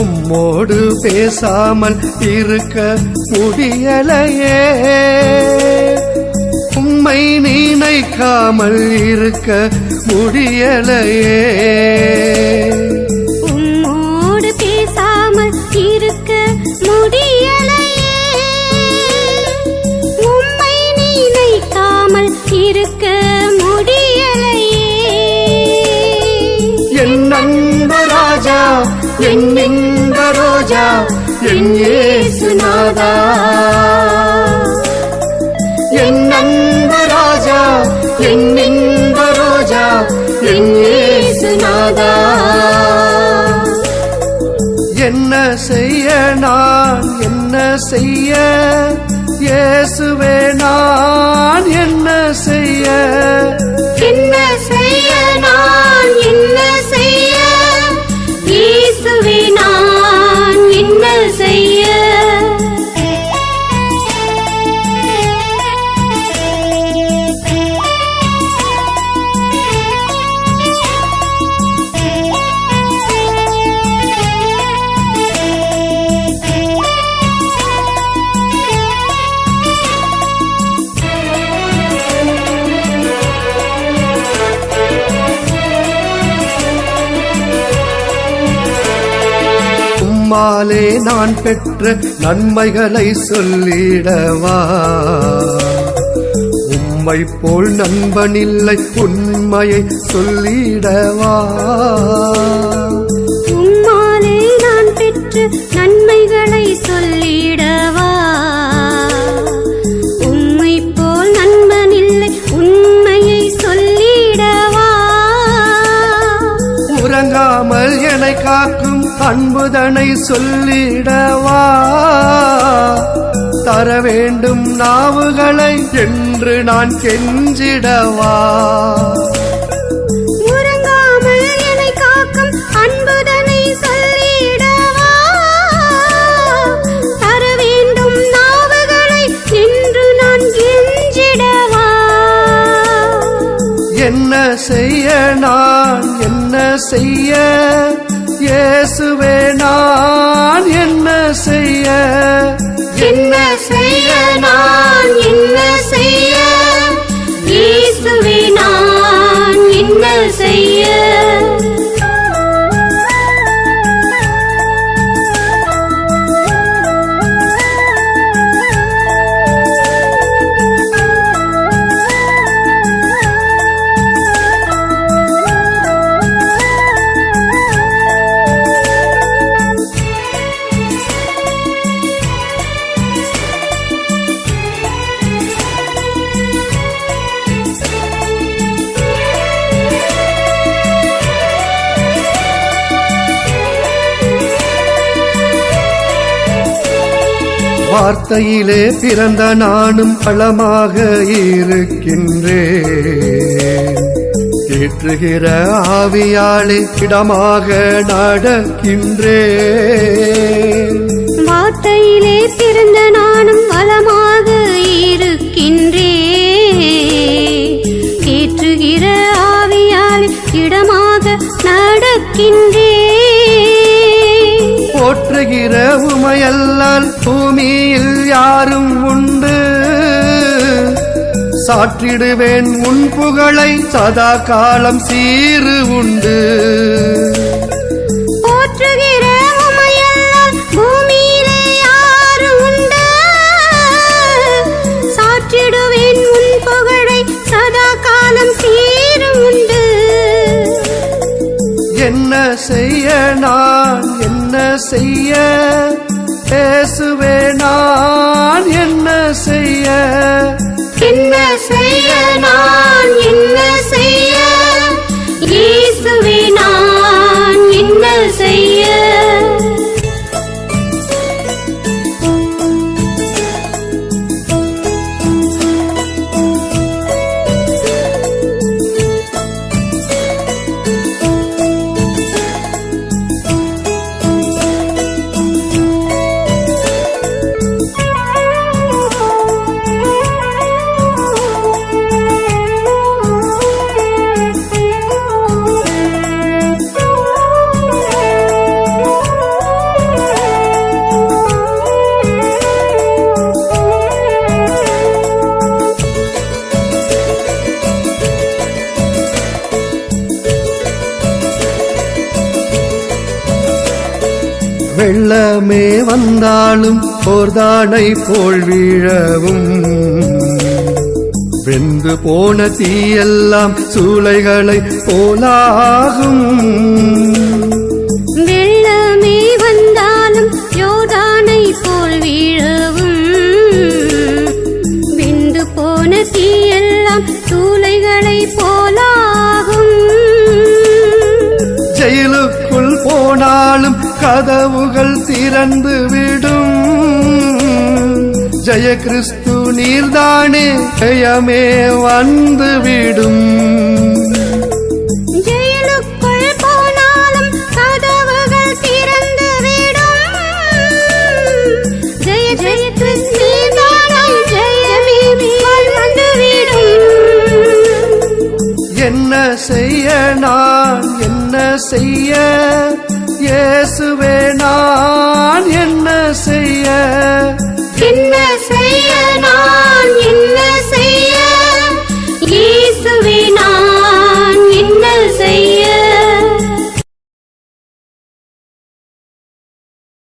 உம்மோடு பேசாமல் இருக்க முடியலையே, உம்மை நினைக்காமல் இருக்க முடியலையே. உம்மோடு பேசாமல் இருக்க முடியலையே, உம்மை நினைக்காமல் இருக்க முடியலையே. என் அன்பு ராஜா, என் இன்ப ரோஜா, என் இயேசுநாதா. என் அன்பு ராஜா, என் இன்ப ரோஜா, என் இயேசுநாதா. என்ன செய்ய நான், என்ன செய்ய இயேசுவே, நான் என்ன செய்ய, என்ன செய்ய நான், என்ன செய்ய இயேசுவே, நான் என்ன செய்ய. உம்மாலே நான் பெற்ற நன்மைகளை சொல்லிடவா, உம்மை போல் நண்பனில்லை உண்மையை சொல்லிடவா. உம்மாலே நான் பெற்ற நன்மைகளை சொல்லிடவா, உம்மை போல் நண்பனில்லை உண்மையை சொல்லிடவா. உறங்காமல் என்னை காக்கும் அன்புதனை சொல்லிடவா, தர வேண்டும் நாவுகளை என்று நான் கெஞ்சிடவா. உறங்காமல் என்னை காக்கும் அன்புதனை சொல்லிடவா, தர வேண்டும் நாவுகளை என்று நான் கெஞ்சிடவா. என்ன செய்ய நான், என்ன செய்ய இயேசுவே, நான் என்ன செய்ய, என்ன செய்ய நான், என்ன செய்ய இயேசுவே, நான் என்ன செய்ய. வார்த்தையிலே பிறந்த நானும் பலமாக இருக்கின்றேன், ஏற்றுகிற ஆவியாலே இடமாக நடக்கின்றேன். வார்த்தையிலே பிறந்த நானும் பலமாக இருக்கின்றேன், ஏற்றுகிற ஆவியாலே இடமாக நடக்கின்றேன். போற்றுகிற உமையல்லால் பூமியில் யாரும் உண்டு, சாற்றிடுவேன் உன் புகழை சதா காலம் சீரு உண்டு. போற்றுகிற உமையல்லால் பூமியிலே யாரும் உண்டு, சாற்றிடுவேன் உன் புகழை சதா காலம் சீரு உண்டு. என்ன செய்ய நான், என்ன செய்ய இயேசுவே, நான் என்ன செய்ய, என்ன செய்ய நான், என்ன செய்ய இயேசுவே, நான் என்ன செய்ய. வெள்ளமே வந்தாலும் போர்தானை போல் வீழவும் வெந்து போன தீயெல்லாம் சூளைகளை போலாகும் வெள்ளமே வந்தாலும் யோர்தானை போல் வீழவும் வெந்து போன தீயெல்லாம் சூளைகளை போலாகும் ஜெயிலுக்குள் போனாலும் கதவுகள் திறந்து விடும் ஜெய கிறிஸ்து நீர்தானே ஜெயமே வந்து விடும் ஜெயிலுக்குள் போனாலும் கதவுகள் திறந்து விடும் ஜெய ஜெய கிறிஸ்து நீர்தானே ஜெயமே வந்து விடும் என்ன செய்ய நான் என்ன செய்ய இயேசுவே நான் என்ன செய்ய என்ன